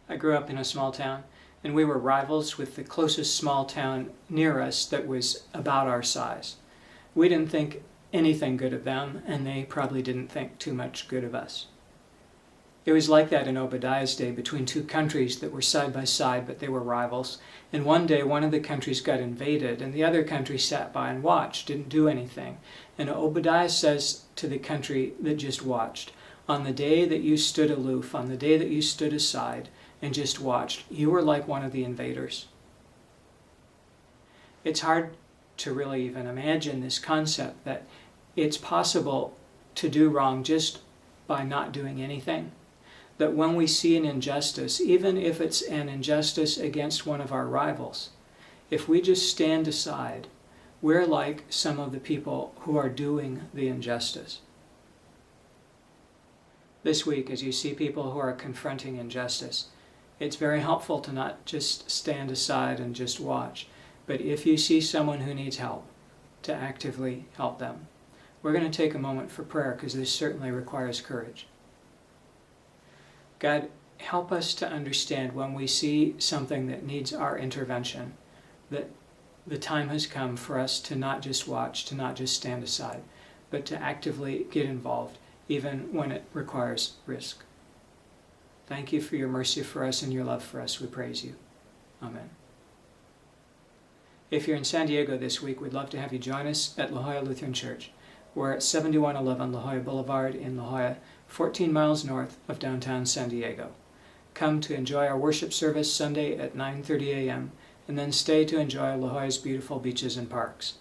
I grew up in a small town, and we were rivals with the closest small town near us that was about our size. We didn't think anything good of them, and they probably didn't think too much good of us. It was like that in Obadiah's day between two countries that were side by side, but they were rivals. And one day one of the countries got invaded, and the other country sat by and watched, didn't do anything. And Obadiah says to the country that just watched, on the day that you stood aloof, on the day that you stood aside and just watched, you were like one of the invaders. It's hard to really even imagine this concept that it's possible to do wrong just by not doing anything. That when we see an injustice, even if it's an injustice against one of our rivals, if we just stand aside, we're like some of the people who are doing the injustice. This week, as you see people who are confronting injustice, it's very helpful to not just stand aside and just watch, but if you see someone who needs help, to actively help them. We're going to take a moment for prayer because this certainly requires courage. God, help us to understand when we see something that needs our intervention, that the time has come for us to not just watch, to not just stand aside, but to actively get involved, even when it requires risk. Thank you for your mercy for us and your love for us. We praise you. Amen. If you're in San Diego this week, we'd love to have you join us at La Jolla Lutheran Church. We're at 7111 La Jolla Boulevard in La Jolla, 14 miles north of downtown San Diego. Come to enjoy our worship service Sunday at 9:30 a.m. and then stay to enjoy La Jolla's beautiful beaches and parks.